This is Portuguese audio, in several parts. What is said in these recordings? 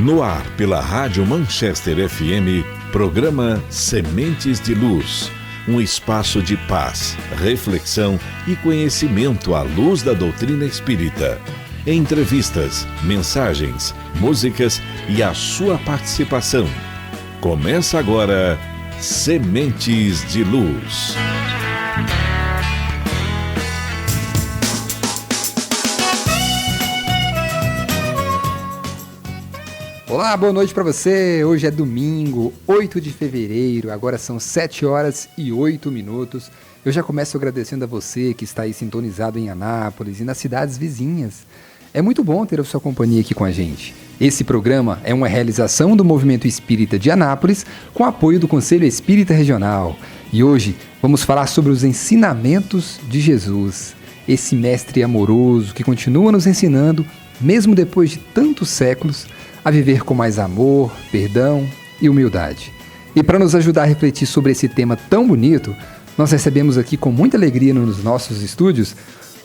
No ar pela Rádio Manchester FM, programa Sementes de Luz. Um espaço de paz, reflexão e conhecimento à luz da doutrina espírita. Entrevistas, mensagens, músicas e a sua participação. Começa agora Sementes de Luz. Olá, boa noite para você. Hoje é domingo, 8 de fevereiro, agora são 7 horas e 8 minutos. Eu já começo agradecendo a você que está aí sintonizado em Anápolis e nas cidades vizinhas. É muito bom ter a sua companhia aqui com a gente. Esse programa é uma realização do Movimento Espírita de Anápolis com apoio do Conselho Espírita Regional. E hoje vamos falar sobre os ensinamentos de Jesus, esse mestre amoroso que continua nos ensinando, mesmo depois de tantos séculos, a viver com mais amor, perdão e humildade. E para nos ajudar a refletir sobre esse tema tão bonito, nós recebemos aqui com muita alegria nos nossos estúdios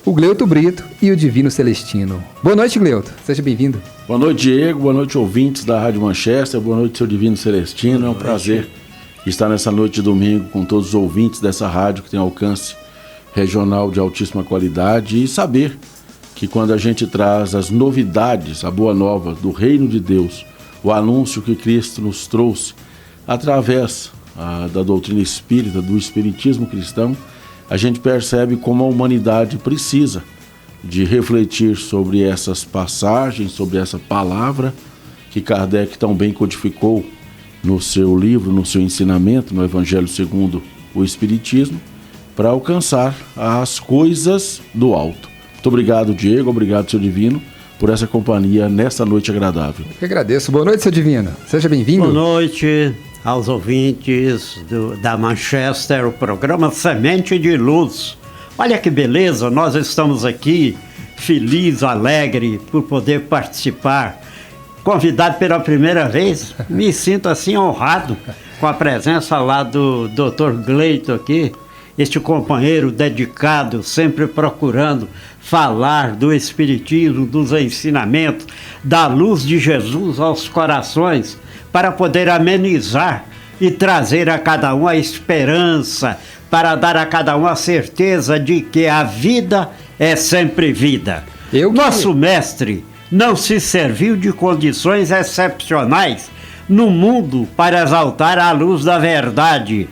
o Gleuto Brito e o Divino Celestino. Boa noite, Gleuto. Seja bem-vindo. Boa noite, Diego. Boa noite, ouvintes da Rádio Manchester. Boa noite, seu Divino Celestino. É um prazer estar nessa noite de domingo com todos os ouvintes dessa rádio que tem alcance regional de altíssima qualidade e saber que quando a gente traz as novidades, a boa nova do reino de Deus, o anúncio que Cristo nos trouxe através da doutrina espírita, do espiritismo cristão, a gente percebe como a humanidade precisa de refletir sobre essas passagens, sobre essa palavra que Kardec tão bem codificou no seu livro, no seu ensinamento, no Evangelho segundo o Espiritismo, para alcançar as coisas do alto. Muito obrigado, Diego. Obrigado, seu Divino, por essa companhia nesta noite agradável. Eu que agradeço. Boa noite, seu Divino. Seja bem-vindo. Boa noite aos ouvintes da Manchester, o programa Semente de Luz. Olha que beleza, nós estamos aqui feliz, alegre por poder participar. Convidado pela primeira vez, me sinto assim honrado com a presença lá do Dr. Gleuto aqui. Este companheiro dedicado, sempre procurando falar do Espiritismo, dos ensinamentos, da luz de Jesus aos corações, para poder amenizar e trazer a cada um a esperança, para dar a cada um a certeza de que a vida é sempre vida. Nosso mestre não se serviu de condições excepcionais no mundo para exaltar a luz da verdade.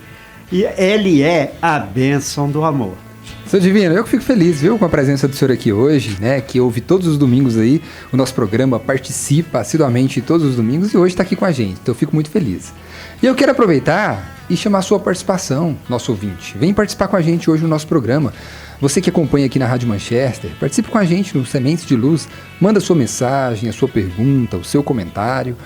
E ele é a bênção do amor. Seu Divino, eu que fico feliz, viu, com a presença do senhor aqui hoje, né, que ouve todos os domingos aí o nosso programa, participa assiduamente todos os domingos e hoje está aqui com a gente, então eu fico muito feliz. E eu quero aproveitar e chamar a sua participação, nosso ouvinte. Vem participar com a gente hoje no nosso programa. Você que acompanha aqui na Rádio Manchester, participe com a gente no Sementes de Luz, manda a sua mensagem, a sua pergunta, o seu comentário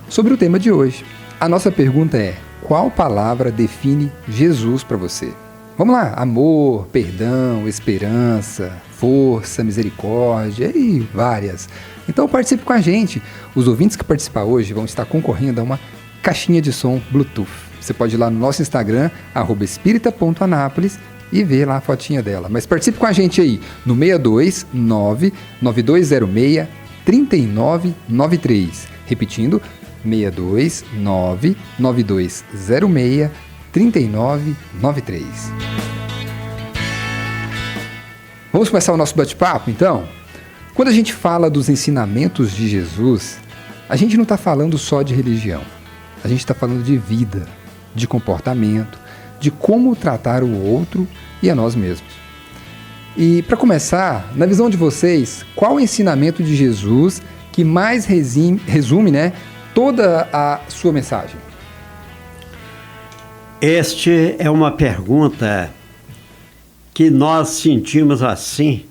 sobre o tema de hoje. A nossa pergunta é: qual palavra define Jesus para você? Vamos lá, amor, perdão, esperança, força, misericórdia e várias. Então participe com a gente. Os ouvintes que participar hoje vão estar concorrendo a uma caixinha de som Bluetooth. Você pode ir lá no nosso Instagram, @espírita.anápolis, e ver lá a fotinha dela. Mas participe com a gente aí no 629-9206-3993. Repetindo, 629-9206-3993. Vamos começar o nosso bate-papo, então? Quando a gente fala dos ensinamentos de Jesus, a gente não está falando só de religião. A gente está falando de vida, de comportamento, de como tratar o outro e a nós mesmos. E, para começar, na visão de vocês, qual o ensinamento de Jesus que mais resume, né, toda a sua mensagem? Este é uma pergunta que nós sentimos assim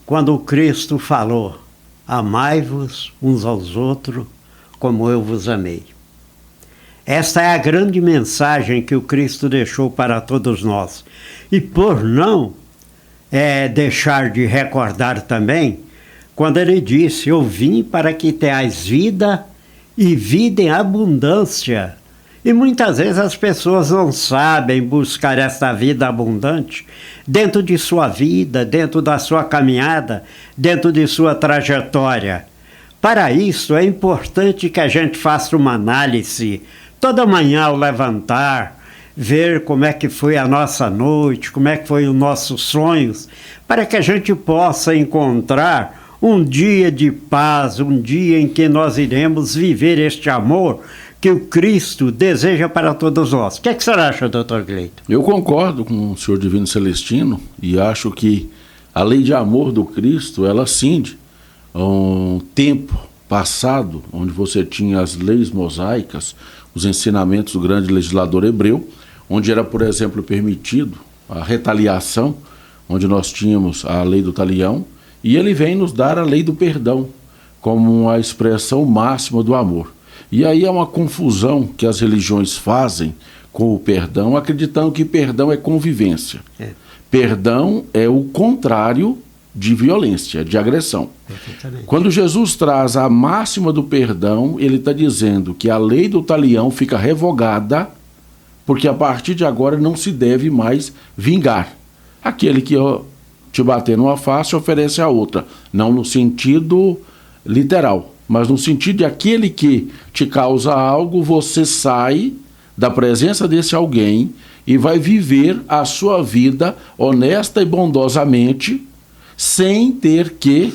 quando o Cristo falou: amai-vos uns aos outros como eu vos amei. Esta é a grande mensagem que o Cristo deixou para todos nós. E por não deixar de recordar também, quando ele disse: eu vim para que tenhais vida e vida em abundância. E muitas vezes as pessoas não sabem buscar essa vida abundante dentro de sua vida, dentro da sua caminhada, dentro de sua trajetória. Para isso, é importante que a gente faça uma análise toda manhã ao levantar, ver como é que foi a nossa noite, como é que foi os nossos sonhos, para que a gente possa encontrar um dia de paz, um dia em que nós iremos viver este amor que o Cristo deseja para todos nós. O que é que o senhor acha, doutor Gleito? Eu concordo com o senhor Divino Celestino e acho que a lei de amor do Cristo, ela cinde um tempo passado, onde você tinha as leis mosaicas, os ensinamentos do grande legislador hebreu, onde era, por exemplo, permitido a retaliação, onde nós tínhamos a lei do talião, e ele vem nos dar a lei do perdão, como a expressão máxima do amor. E aí é uma confusão que as religiões fazem com o perdão, acreditando que perdão é convivência. Perdão é o contrário de violência, de agressão. Quando Jesus traz a máxima do perdão, ele está dizendo que a lei do talião fica revogada, porque a partir de agora não se deve mais vingar. Aquele que te bater numa face oferece a outra, não no sentido literal, mas no sentido de aquele que te causa algo, você sai da presença desse alguém e vai viver a sua vida honesta e bondosamente, sem ter que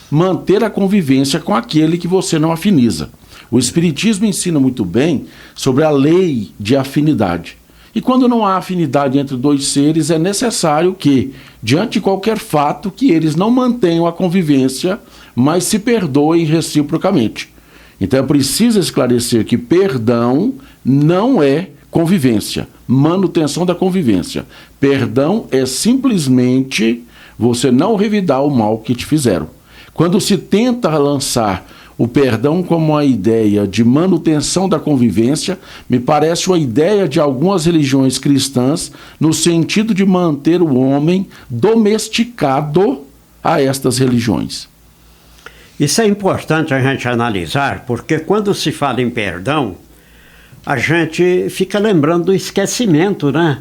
manter a convivência com aquele que você não afiniza. O Espiritismo ensina muito bem sobre a lei de afinidade. E quando não há afinidade entre dois seres, é necessário que, diante de qualquer fato, que eles não mantenham a convivência, mas se perdoem reciprocamente. Então é preciso esclarecer que perdão não é convivência, manutenção da convivência. Perdão é simplesmente você não revidar o mal que te fizeram. Quando se tenta lançar o perdão como uma ideia de manutenção da convivência, me parece uma ideia de algumas religiões cristãs no sentido de manter o homem domesticado a estas religiões. Isso é importante a gente analisar, porque quando se fala em perdão, a gente fica lembrando do esquecimento, né?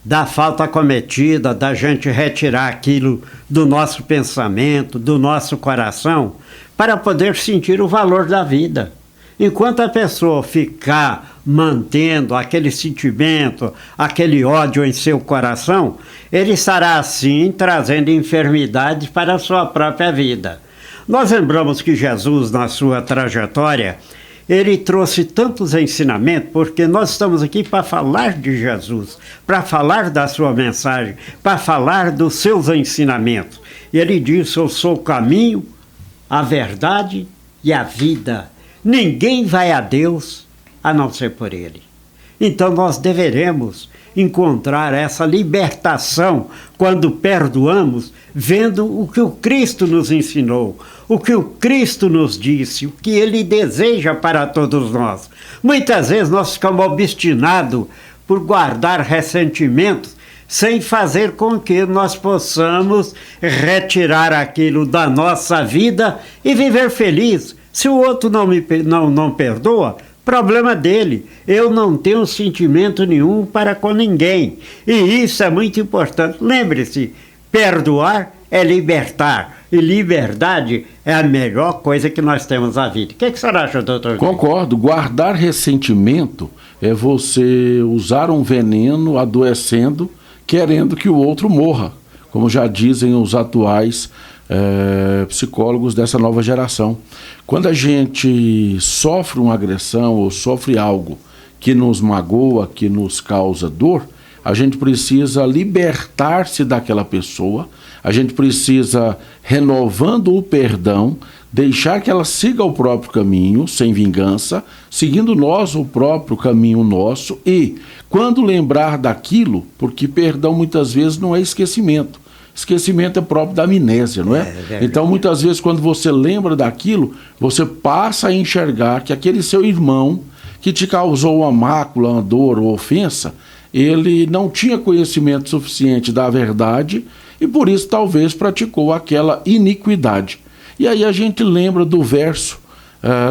Da falta cometida, da gente retirar aquilo do nosso pensamento, do nosso coração, para poder sentir o valor da vida. Enquanto a pessoa ficar mantendo aquele sentimento, aquele ódio em seu coração, ele estará assim trazendo enfermidades para a sua própria vida. Nós lembramos que Jesus, na sua trajetória, ele trouxe tantos ensinamentos, porque nós estamos aqui para falar de Jesus, para falar da sua mensagem, para falar dos seus ensinamentos. E ele disse: eu sou o caminho, a verdade e a vida. Ninguém vai a Deus a não ser por ele. Então nós deveremos encontrar essa libertação quando perdoamos, vendo o que o Cristo nos ensinou, o que o Cristo nos disse, o que ele deseja para todos nós. Muitas vezes nós ficamos obstinados por guardar ressentimentos, sem fazer com que nós possamos retirar aquilo da nossa vida e viver feliz. Se o outro não perdoa, problema dele. Eu não tenho sentimento nenhum para com ninguém. E isso é muito importante. Lembre-se, perdoar é libertar. E liberdade é a melhor coisa que nós temos na vida. O que o senhor acha, doutor? Concordo. Guardar ressentimento é você usar um veneno adoecendo, querendo que o outro morra, como já dizem os atuais psicólogos dessa nova geração. Quando a gente sofre uma agressão ou sofre algo que nos magoa, que nos causa dor, a gente precisa libertar-se daquela pessoa, a gente precisa, renovando o perdão, deixar que ela siga o próprio caminho, sem vingança, seguindo nós o próprio caminho nosso e, quando lembrar daquilo, porque perdão muitas vezes não é esquecimento, esquecimento é próprio da amnésia, não é? Então, muitas vezes, quando você lembra daquilo, você passa a enxergar que aquele seu irmão que te causou uma mácula, uma dor ou ofensa, ele não tinha conhecimento suficiente da verdade e, por isso, talvez praticou aquela iniquidade. E aí a gente lembra do verso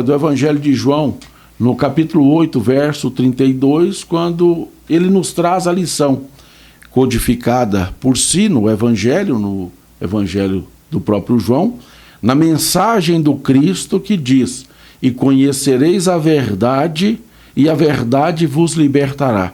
do Evangelho de João, no capítulo 8, verso 32, quando ele nos traz a lição codificada por si no Evangelho do próprio João, na mensagem do Cristo que diz: e conhecereis a verdade, e a verdade vos libertará.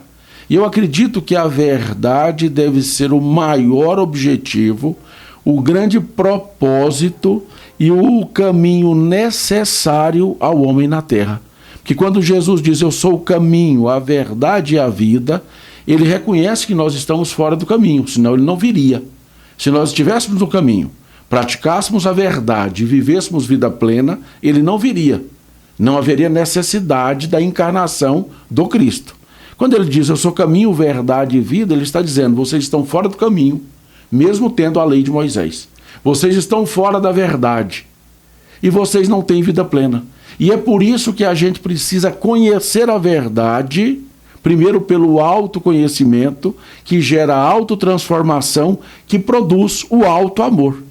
E eu acredito que a verdade deve ser o maior objetivo, o grande propósito e o caminho necessário ao homem na terra. Porque quando Jesus diz: eu sou o caminho, a verdade e a vida, ele reconhece que nós estamos fora do caminho, senão ele não viria. Se nós estivéssemos no caminho, praticássemos a verdade e vivêssemos vida plena, ele não viria. Não haveria necessidade da encarnação do Cristo. Quando ele diz: eu sou caminho, verdade e vida, ele está dizendo: vocês estão fora do caminho, mesmo tendo a lei de Moisés. Vocês estão fora da verdade e vocês não têm vida plena. E é por isso que a gente precisa conhecer a verdade, primeiro pelo autoconhecimento, que gera a autotransformação, que produz o auto-amor.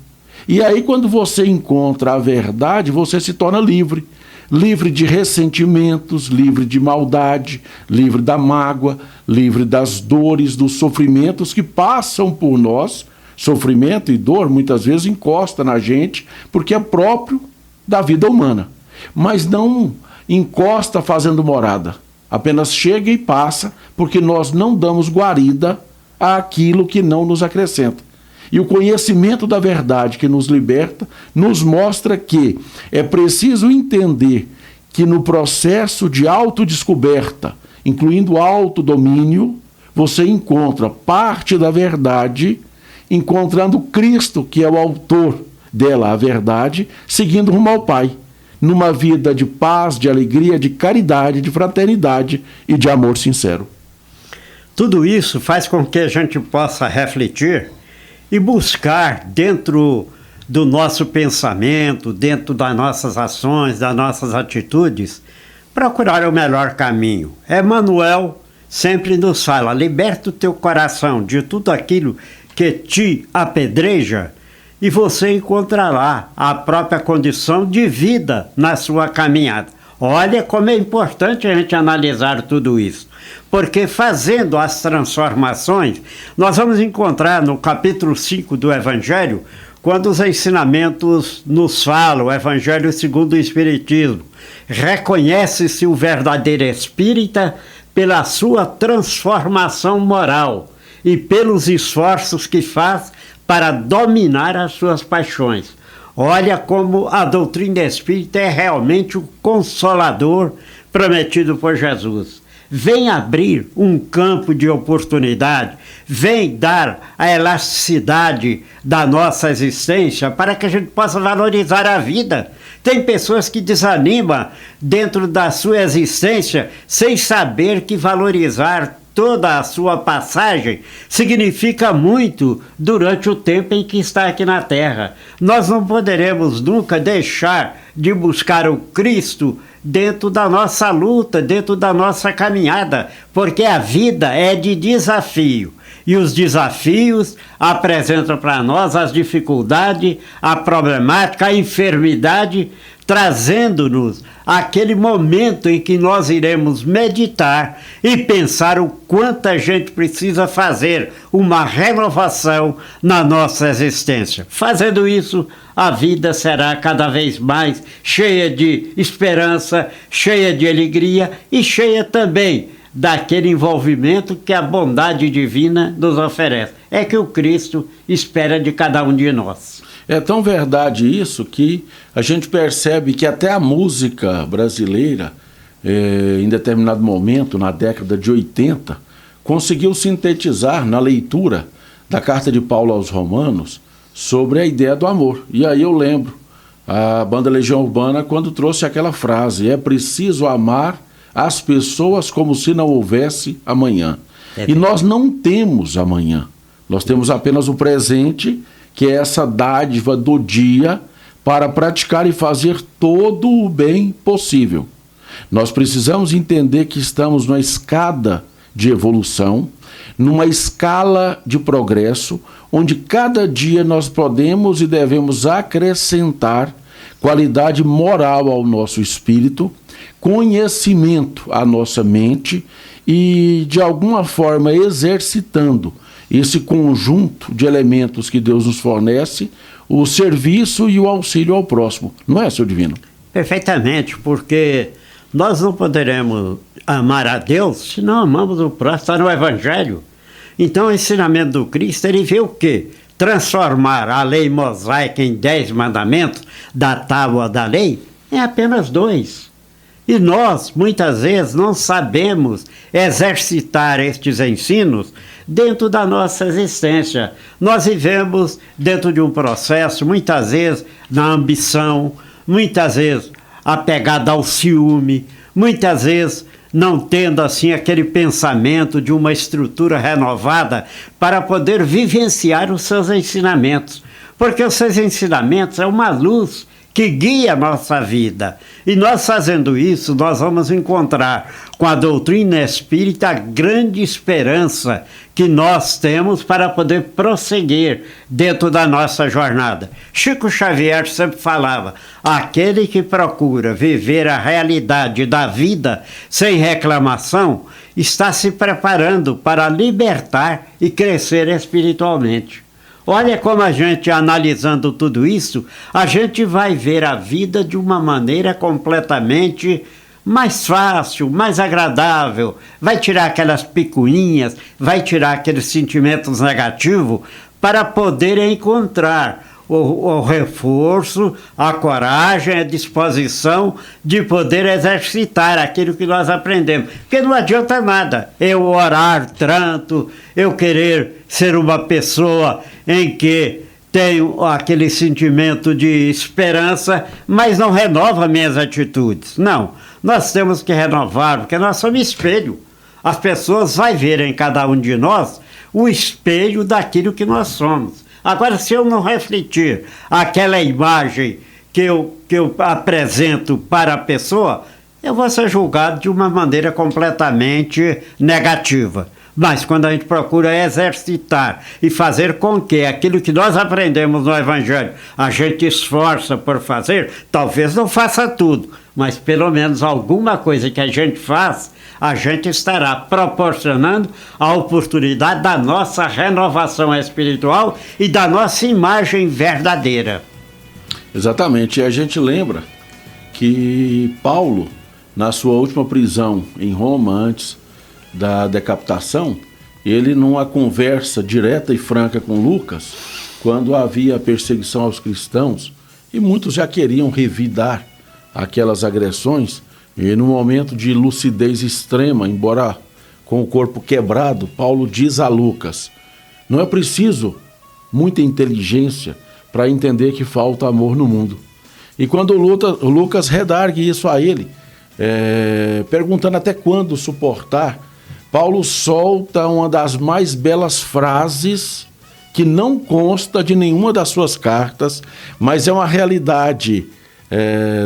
E aí, quando você encontra a verdade, você se torna livre. Livre de ressentimentos, livre de maldade, livre da mágoa, livre das dores, dos sofrimentos que passam por nós. Sofrimento e dor muitas vezes encosta na gente, porque é próprio da vida humana. Mas não encosta fazendo morada. Apenas chega e passa, porque nós não damos guarida àquilo que não nos acrescenta. E o conhecimento da verdade que nos liberta nos mostra que é preciso entender que no processo de autodescoberta, incluindo autodomínio, você encontra parte da verdade, encontrando Cristo, que é o autor dela, a verdade, seguindo rumo ao Pai, numa vida de paz, de alegria, de caridade, de fraternidade e de amor sincero. Tudo isso faz com que a gente possa refletir e buscar dentro do nosso pensamento, dentro das nossas ações, das nossas atitudes, procurar o melhor caminho. Emmanuel sempre nos fala: liberta o teu coração de tudo aquilo que te apedreja, e você encontrará a própria condição de vida na sua caminhada. Olha como é importante a gente analisar tudo isso, porque fazendo as transformações, nós vamos encontrar no capítulo 5 do Evangelho, quando os ensinamentos nos falam, o Evangelho segundo o Espiritismo, reconhece-se o verdadeiro espírita pela sua transformação moral e pelos esforços que faz para dominar as suas paixões. Olha como a doutrina espírita é realmente o consolador prometido por Jesus. Vem abrir um campo de oportunidade, vem dar a elasticidade da nossa existência para que a gente possa valorizar a vida. Tem pessoas que desanimam dentro da sua existência sem saber que valorizar toda a sua passagem significa muito durante o tempo em que está aqui na Terra. Nós não poderemos nunca deixar de buscar o Cristo dentro da nossa luta, dentro da nossa caminhada, porque a vida é de desafio. E os desafios apresentam para nós as dificuldades, a problemática, a enfermidade, trazendo-nos aquele momento em que nós iremos meditar e pensar o quanto a gente precisa fazer uma renovação na nossa existência. Fazendo isso, a vida será cada vez mais cheia de esperança, cheia de alegria e cheia também daquele envolvimento que a bondade divina nos oferece. É que o Cristo espera de cada um de nós. É tão verdade isso que a gente percebe que até a música brasileira, em determinado momento, na década de 80, conseguiu sintetizar na leitura da carta de Paulo aos Romanos sobre a ideia do amor. E aí eu lembro a banda Legião Urbana quando trouxe aquela frase: é preciso amar as pessoas como se não houvesse amanhã. E nós não temos amanhã, nós temos apenas o presente, que é essa dádiva do dia para praticar e fazer todo o bem possível. Nós precisamos entender que estamos numa escada de evolução, numa escala de progresso, onde cada dia nós podemos e devemos acrescentar qualidade moral ao nosso espírito, conhecimento à nossa mente e, de alguma forma, exercitando esse conjunto de elementos que Deus nos fornece, o serviço e o auxílio ao próximo. Não é, Senhor Divino? Perfeitamente, porque nós não poderemos amar a Deus se não amamos o próximo. Está no Evangelho. Então, o ensinamento do Cristo, ele vê o quê? Transformar a lei mosaica em 10 mandamentos da tábua da lei em apenas 2. E nós, muitas vezes, não sabemos exercitar estes ensinos dentro da nossa existência. Nós vivemos dentro de um processo, muitas vezes, na ambição, muitas vezes apegado ao ciúme, muitas vezes não tendo assim aquele pensamento de uma estrutura renovada para poder vivenciar os seus ensinamentos. Porque os seus ensinamentos é uma luz que guia a nossa vida. E nós fazendo isso, nós vamos encontrar com a doutrina espírita a grande esperança que nós temos para poder prosseguir dentro da nossa jornada. Chico Xavier sempre falava, aquele que procura viver a realidade da vida sem reclamação, está se preparando para libertar e crescer espiritualmente. Olha como a gente, analisando tudo isso, a gente vai ver a vida de uma maneira completamente mais fácil, mais agradável, vai tirar aquelas picuinhas, vai tirar aqueles sentimentos negativos para poder encontrar o reforço, a coragem, a disposição de poder exercitar aquilo que nós aprendemos. Porque não adianta nada eu orar tanto, eu querer ser uma pessoa em que tenho aquele sentimento de esperança, mas não renova minhas atitudes. Não, nós temos que renovar, porque nós somos espelho. As pessoas vão ver em cada um de nós o espelho daquilo que nós somos. Agora, se eu não refletir aquela imagem que eu apresento para a pessoa, eu vou ser julgado de uma maneira completamente negativa. Mas quando a gente procura exercitar e fazer com que aquilo que nós aprendemos no Evangelho, a gente esforça por fazer, talvez não faça tudo, mas pelo menos alguma coisa que a gente faz, a gente estará proporcionando a oportunidade da nossa renovação espiritual e da nossa imagem verdadeira. Exatamente, e a gente lembra que Paulo, na sua última prisão em Roma, antes da decapitação, ele numa conversa direta e franca com Lucas, quando havia perseguição aos cristãos, e muitos já queriam revidar aquelas agressões, e no momento de lucidez extrema, embora com o corpo quebrado, Paulo diz a Lucas, não é preciso muita inteligência para entender que falta amor no mundo. E quando Lucas redargue isso a ele, perguntando até quando suportar, Paulo solta uma das mais belas frases que não consta de nenhuma das suas cartas, mas é uma realidade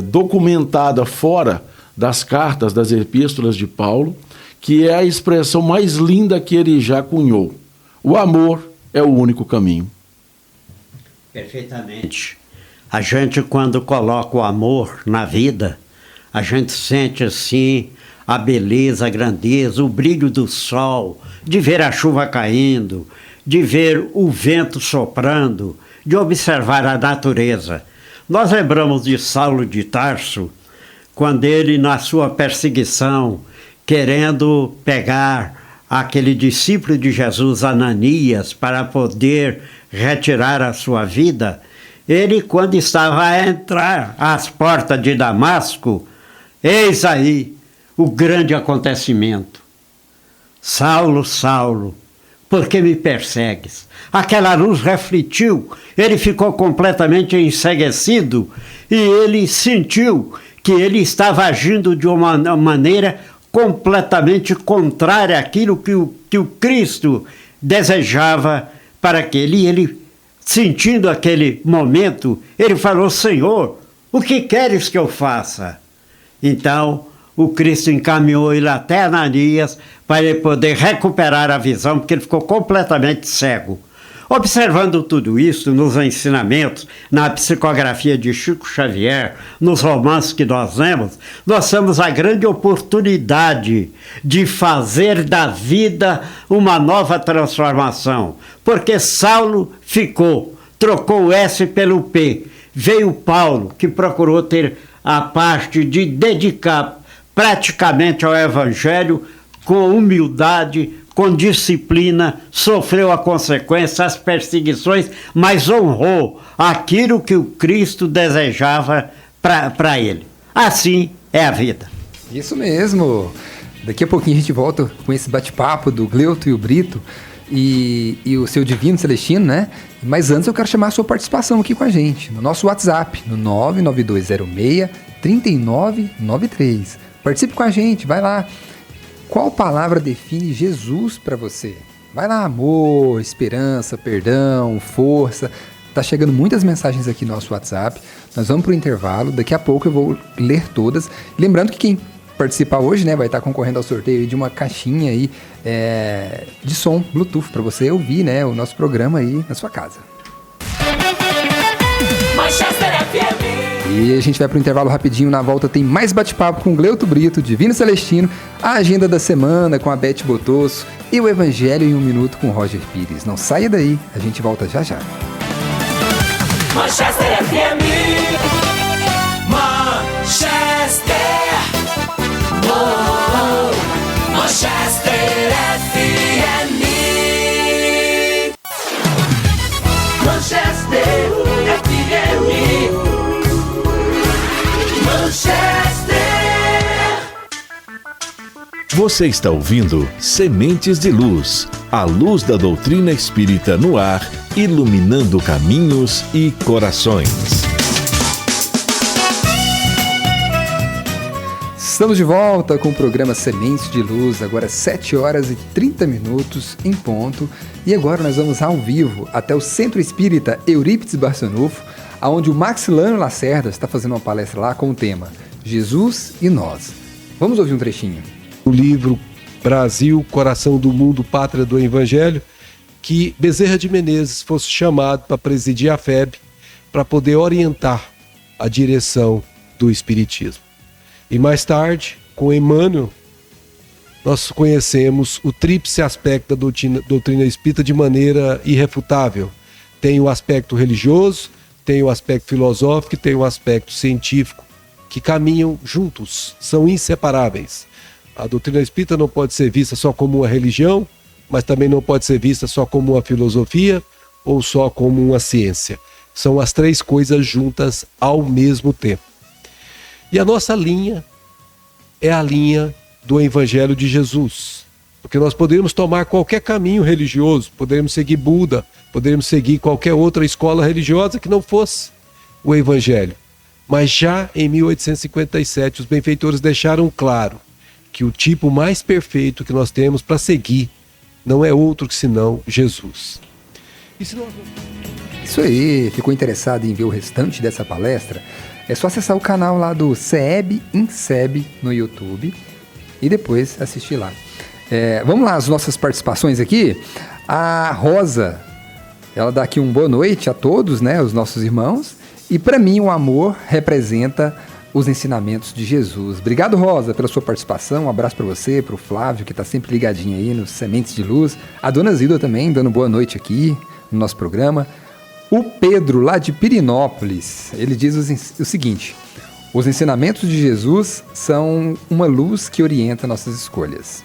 documentada fora das cartas, das epístolas de Paulo, que é a expressão mais linda que ele já cunhou. O amor é o único caminho. Perfeitamente. A gente, quando coloca o amor na vida, a gente sente assim a beleza, a grandeza, o brilho do sol, de ver a chuva caindo, de ver o vento soprando, de observar a natureza. Nós lembramos de Saulo de Tarso, quando ele, na sua perseguição, querendo pegar aquele discípulo de Jesus, Ananias, para poder retirar a sua vida, ele, quando estava a entrar às portas de Damasco, eis aí o grande acontecimento. Saulo, Saulo, por que me persegues? Aquela luz refletiu, ele ficou completamente enceguecido e ele sentiu que ele estava agindo de uma maneira completamente contrária àquilo que o Cristo desejava para aquele. E ele, sentindo aquele momento, ele falou, Senhor, o que queres que eu faça? Então, o Cristo encaminhou ele até Ananias para ele poder recuperar a visão, porque ele ficou completamente cego. Observando tudo isso nos ensinamentos, na psicografia de Chico Xavier, nos romances que nós lemos, nós temos a grande oportunidade de fazer da vida uma nova transformação. Porque Saulo trocou o S pelo P. Veio Paulo, que procurou ter a parte de dedicar praticamente ao Evangelho com humildade, com disciplina, sofreu a consequência, as perseguições, mas honrou aquilo que o Cristo desejava para ele. Assim é a vida. Isso mesmo. Daqui a pouquinho a gente volta com esse bate-papo do Gleuto e o Brito e o seu Divino Celestino, né? Mas antes eu quero chamar a sua participação aqui com a gente, no nosso WhatsApp, no 99206-3993. Participe com a gente, vai lá. Qual palavra define Jesus para você? Vai lá, amor, esperança, perdão, força. Tá chegando muitas mensagens aqui no nosso WhatsApp. Nós vamos pro intervalo, daqui a pouco eu vou ler todas. Lembrando que quem participar hoje, né, vai estar concorrendo ao sorteio de uma caixinha aí de som Bluetooth para você ouvir, né, o nosso programa aí na sua casa. Manchester FM. E a gente vai pro intervalo rapidinho, na volta tem mais bate-papo com Gleuto Brito, Divino Celestino, a agenda da semana com a Beth Botosso e o Evangelho em 1 Minuto com Roger Pires. Não saia daí, a gente volta já já. Manchester FM. Manchester. Oh, Manchester FM. Manchester FM. Manchester. Você está ouvindo Sementes de Luz, a luz da doutrina espírita no ar, iluminando caminhos e corações. Estamos de volta com o programa Sementes de Luz, agora 7 horas e 30 minutos em ponto. E agora nós vamos ao vivo até o Centro Espírita Eurípides Barçanufo, onde o Maxilano Lacerda está fazendo uma palestra lá com o tema Jesus e Nós. Vamos ouvir um trechinho. O livro Brasil, Coração do Mundo, Pátria do Evangelho, que Bezerra de Menezes fosse chamado para presidir a FEB, para poder orientar a direção do Espiritismo. E mais tarde, com Emmanuel, nós conhecemos o tríplice aspecto da doutrina espírita de maneira irrefutável. Tem o aspecto religioso, tem o aspecto filosófico e tem o aspecto científico, que caminham juntos, são inseparáveis. A doutrina espírita não pode ser vista só como uma religião, mas também não pode ser vista só como uma filosofia ou só como uma ciência. São as três coisas juntas ao mesmo tempo. E a nossa linha é a linha do Evangelho de Jesus. Porque nós poderíamos tomar qualquer caminho religioso, poderíamos seguir Buda, poderíamos seguir qualquer outra escola religiosa que não fosse o Evangelho. Mas já em 1857, os benfeitores deixaram claro que o tipo mais perfeito que nós temos para seguir não é outro que senão Jesus. E se nós... Isso aí, ficou interessado em ver o restante dessa palestra? É só acessar o canal lá do CEB INSEB no YouTube e depois assistir lá. Vamos lá, as nossas participações aqui. A Rosa, ela dá aqui boa noite a todos, né, os nossos irmãos. E para mim o amor representa os ensinamentos de Jesus. Obrigado, Rosa, pela sua participação. Um abraço para você, para o Flávio, que está sempre ligadinho aí nos Sementes de Luz. A Dona Zilda também, dando boa noite aqui no nosso programa. O Pedro, lá de Pirinópolis, ele diz o seguinte: os ensinamentos de Jesus são uma luz que orienta nossas escolhas.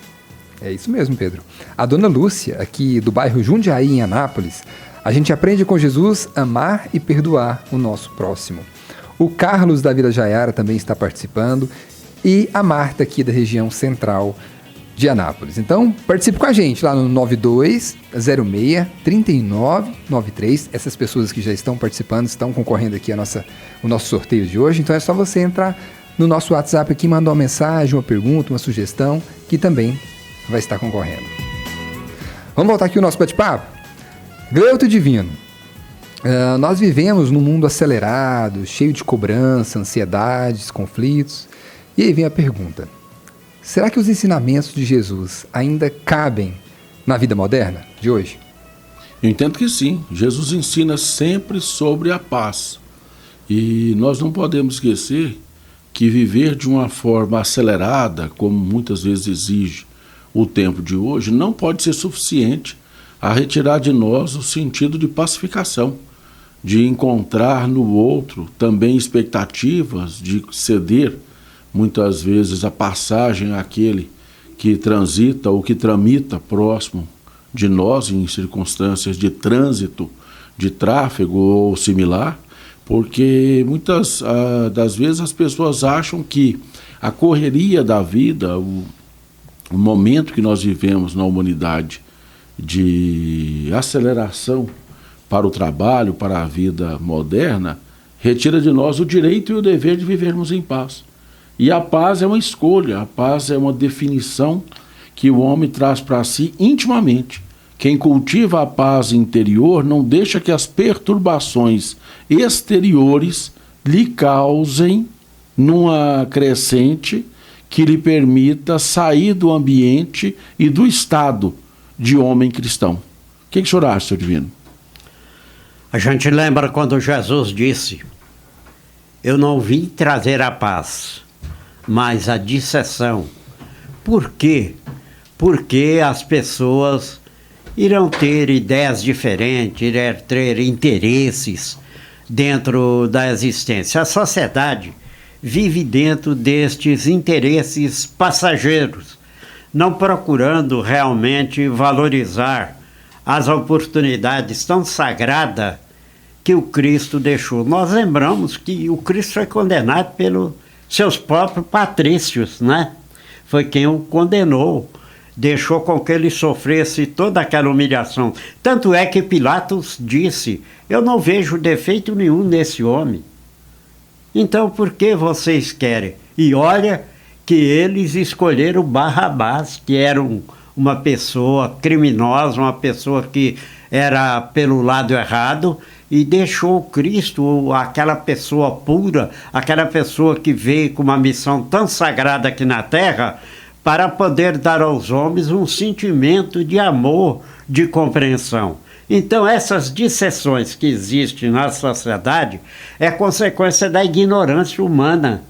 É isso mesmo, Pedro. A Dona Lúcia, aqui do bairro Jundiaí, em Anápolis, a gente aprende com Jesus a amar e perdoar o nosso próximo. O Carlos da Vila Jaiara também está participando e a Marta, aqui da região central de Anápolis. Então, participe com a gente lá no 9206-3993. Essas pessoas que já estão participando, estão concorrendo aqui o nosso sorteio de hoje. Então, é só você entrar no nosso WhatsApp aqui, mandar uma mensagem, uma pergunta, uma sugestão, que também vai estar concorrendo. Vamos voltar aqui ao nosso bate-papo? Gleuto Divino. Nós vivemos num mundo acelerado, cheio de cobrança, ansiedades, conflitos. E aí vem a pergunta: será que os ensinamentos de Jesus ainda cabem na vida moderna de hoje? Eu entendo que sim. Jesus ensina sempre sobre a paz. E nós não podemos esquecer que viver de uma forma acelerada, como muitas vezes exige o tempo de hoje, não pode ser suficiente a retirar de nós o sentido de pacificação, de encontrar no outro também expectativas de ceder, muitas vezes, a passagem àquele que transita ou que tramita próximo de nós em circunstâncias de trânsito, de tráfego ou similar, porque muitas das vezes as pessoas acham que a correria da vida, o momento que nós vivemos na humanidade de aceleração para o trabalho, para a vida moderna, retira de nós o direito e o dever de vivermos em paz. E a paz é uma escolha, a paz é uma definição que o homem traz para si intimamente. Quem cultiva a paz interior não deixa que as perturbações exteriores lhe causem numa crescente que lhe permita sair do ambiente e do estado de homem cristão. O que o senhor acha, senhor Divino? A gente lembra quando Jesus disse: eu não vim trazer a paz, mas a disseção. Por quê? Porque as pessoas irão ter ideias diferentes, irão ter interesses dentro da existência. A sociedade vive dentro destes interesses passageiros, não procurando realmente valorizar as oportunidades tão sagradas que o Cristo deixou. Nós lembramos que o Cristo foi condenado pelos seus próprios patrícios, né? Foi quem o condenou, deixou com que ele sofresse toda aquela humilhação. Tanto é que Pilatos disse: eu não vejo defeito nenhum nesse homem. Então por que vocês querem? E olha que eles escolheram Barrabás, que era uma pessoa criminosa, uma pessoa que era pelo lado errado, e deixou Cristo, aquela pessoa pura, aquela pessoa que veio com uma missão tão sagrada aqui na terra, para poder dar aos homens um sentimento de amor, de compreensão. Então essas disseções que existem na sociedade é consequência da ignorância humana,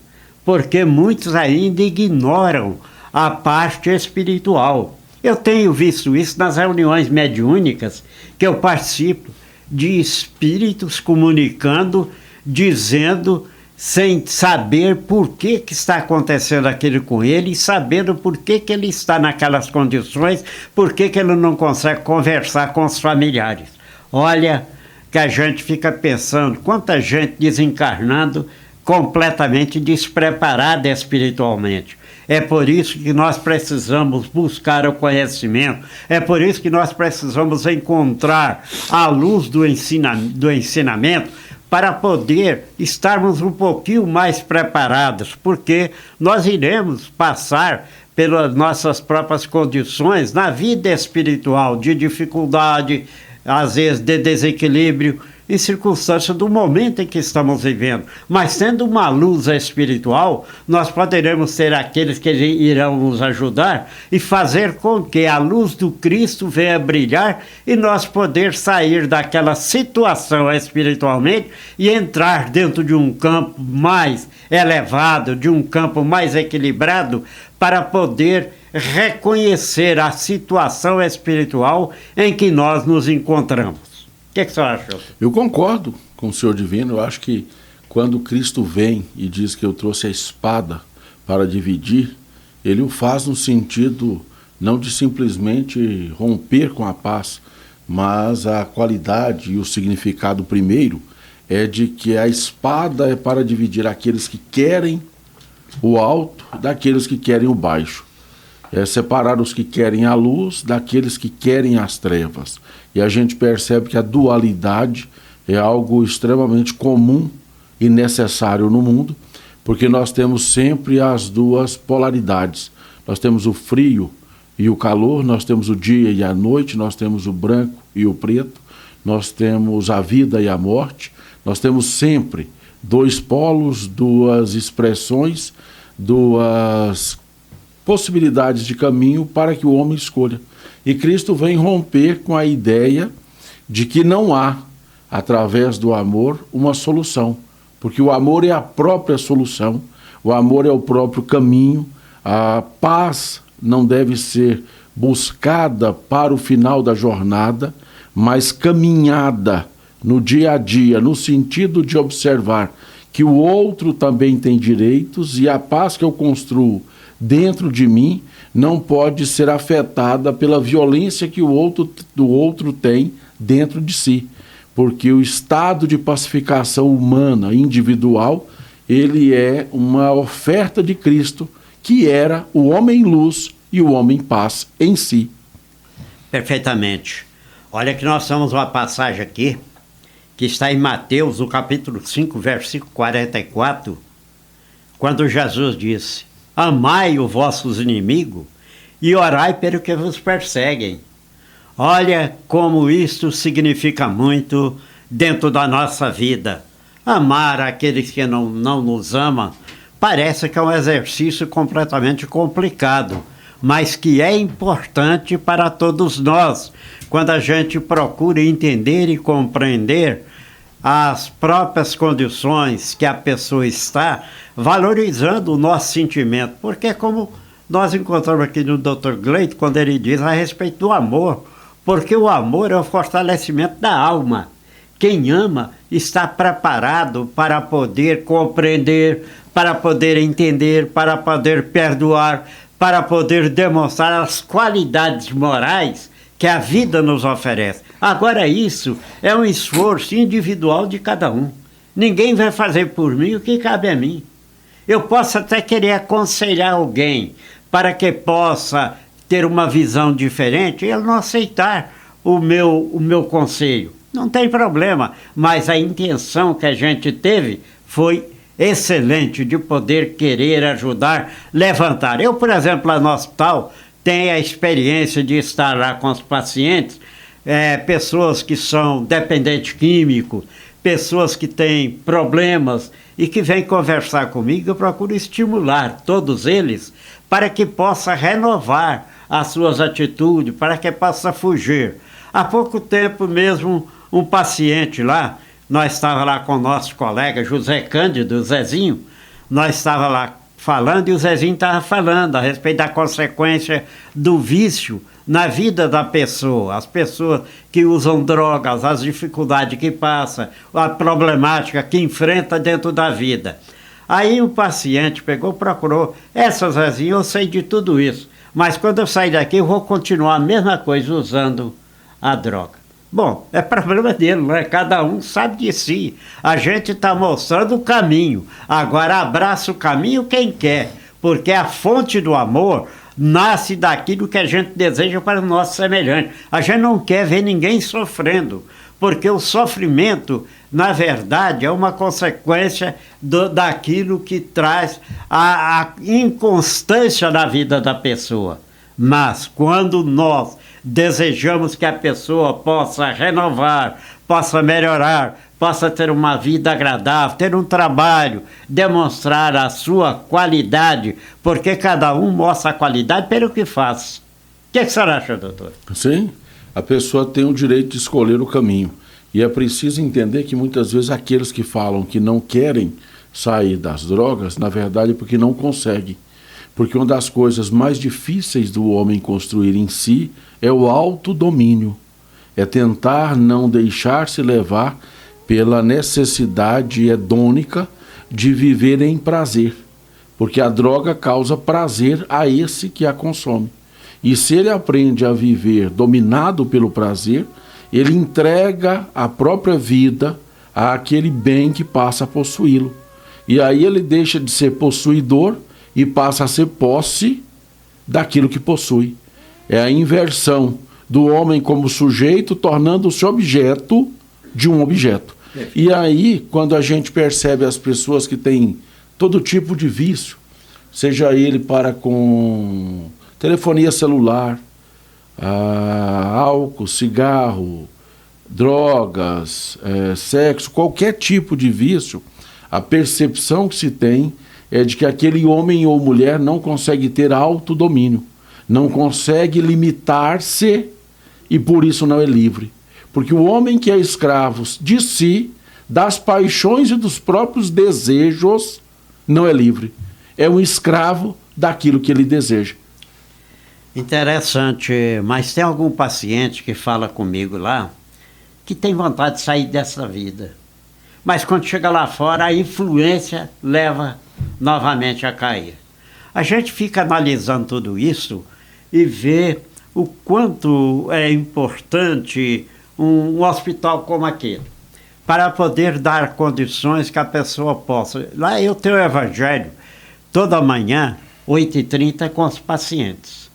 porque muitos ainda ignoram a parte espiritual. Eu tenho visto isso nas reuniões mediúnicas que eu participo, de espíritos comunicando, dizendo, sem saber por que está acontecendo aquilo com ele, e sabendo por que ele está naquelas condições, por que ele não consegue conversar com os familiares. Olha, que a gente fica pensando, quanta gente desencarnando completamente despreparada espiritualmente. É por isso que nós precisamos buscar o conhecimento, é por isso que nós precisamos encontrar a luz do ensinamento, para poder estarmos um pouquinho mais preparados, porque nós iremos passar pelas nossas próprias condições na vida espiritual, de dificuldade, às vezes de desequilíbrio, em circunstância do momento em que estamos vivendo. Mas tendo uma luz espiritual, nós poderemos ser aqueles que irão nos ajudar e fazer com que a luz do Cristo venha brilhar e nós poder sair daquela situação espiritualmente e entrar dentro de um campo mais elevado, de um campo mais equilibrado, para poder reconhecer a situação espiritual em que nós nos encontramos. O que você acha? Eu concordo com o senhor Divino. Eu acho que quando Cristo vem e diz que eu trouxe a espada para dividir, ele o faz no sentido não de simplesmente romper com a paz, mas a qualidade e o significado primeiro é de que a espada é para dividir aqueles que querem o alto daqueles que querem o baixo. É separar os que querem a luz daqueles que querem as trevas. E a gente percebe que a dualidade é algo extremamente comum e necessário no mundo, porque nós temos sempre as duas polaridades. Nós temos o frio e o calor, nós temos o dia e a noite, nós temos o branco e o preto, nós temos a vida e a morte, nós temos sempre dois polos, duas expressões, duas possibilidades de caminho para que o homem escolha. E Cristo vem romper com a ideia de que não há, através do amor, uma solução. Porque o amor é a própria solução, o amor é o próprio caminho, a paz não deve ser buscada para o final da jornada, mas caminhada no dia a dia, no sentido de observar que o outro também tem direitos e a paz que eu construo dentro de mim não pode ser afetada pela violência que o outro tem dentro de si. Porque o estado de pacificação humana, individual, ele é uma oferta de Cristo, que era o homem luz e o homem paz em si. Perfeitamente. Olha que nós temos uma passagem aqui, que está em Mateus, no capítulo 5, versículo 44, quando Jesus disse: amai os vossos inimigos e orai pelo que vos perseguem. Olha como isto significa muito dentro da nossa vida. Amar aqueles que não nos amam parece que é um exercício completamente complicado, mas que é importante para todos nós, quando a gente procura entender e compreender as próprias condições que a pessoa está, valorizando o nosso sentimento. Porque como nós encontramos aqui no Dr. Gleito, quando ele diz a respeito do amor, porque o amor é o fortalecimento da alma. Quem ama está preparado para poder compreender, para poder entender, para poder perdoar, para poder demonstrar as qualidades morais que a vida nos oferece. Agora isso é um esforço individual de cada um. Ninguém vai fazer por mim o que cabe a mim. Eu posso até querer aconselhar alguém para que possa ter uma visão diferente e ele não aceitar o meu conselho. Não tem problema, mas a intenção que a gente teve foi excelente de poder querer ajudar, levantar. Eu, por exemplo, lá no hospital, tenho a experiência de estar lá com os pacientes, pessoas que são dependentes químicos, pessoas que têm problemas e que vêm conversar comigo. Eu procuro estimular todos eles para que possa renovar as suas atitudes, para que possa fugir. Há pouco tempo mesmo, um paciente lá, nós estávamos lá com o nosso colega José Cândido, o Zezinho, nós estávamos lá falando e o Zezinho estava falando a respeito da consequência do vício na vida da pessoa, as pessoas que usam drogas, as dificuldades que passa, a problemática que enfrenta dentro da vida. Aí o paciente pegou, procurou, Zezinho, eu sei de tudo isso, mas quando eu sair daqui eu vou continuar a mesma coisa usando a droga. Bom, é problema dele, não é? Cada um sabe de si. A gente está mostrando o caminho. Agora abraça o caminho quem quer, porque a fonte do amor nasce daquilo que a gente deseja para o nosso semelhante. A gente não quer ver ninguém sofrendo, porque o sofrimento, na verdade, é uma consequência daquilo que traz a inconstância na vida da pessoa. Mas quando nós desejamos que a pessoa possa renovar, possa melhorar, possa ter uma vida agradável, ter um trabalho, demonstrar a sua qualidade, porque cada um mostra a qualidade pelo que faz. O que a senhora acha, doutor? Sim, a pessoa tem o direito de escolher o caminho. E é preciso entender que muitas vezes aqueles que falam que não querem sair das drogas, na verdade, porque não conseguem. Porque uma das coisas mais difíceis do homem construir em si é o autodomínio. É tentar não deixar-se levar pela necessidade hedônica de viver em prazer. Porque a droga causa prazer a esse que a consome. E se ele aprende a viver dominado pelo prazer, ele entrega a própria vida àquele bem que passa a possuí-lo. E aí ele deixa de ser possuidor e passa a ser posse daquilo que possui. É a inversão do homem como sujeito, tornando-se objeto de um objeto. E aí, quando a gente percebe as pessoas que têm todo tipo de vício, seja ele para com telefonia celular, álcool, cigarro, drogas, sexo, qualquer tipo de vício, a percepção que se tem é de que aquele homem ou mulher não consegue ter autodomínio, não consegue limitar-se e por isso não é livre. Porque o homem que é escravo de si, das paixões e dos próprios desejos, não é livre. É um escravo daquilo que ele deseja. Interessante, mas tem algum paciente que fala comigo lá que tem vontade de sair dessa vida. Mas quando chega lá fora, a influência leva novamente a cair. A gente fica analisando tudo isso e vê o quanto é importante um hospital como aquele, para poder dar condições que a pessoa possa... Lá eu tenho o evangelho toda manhã, 8h30, com os pacientes.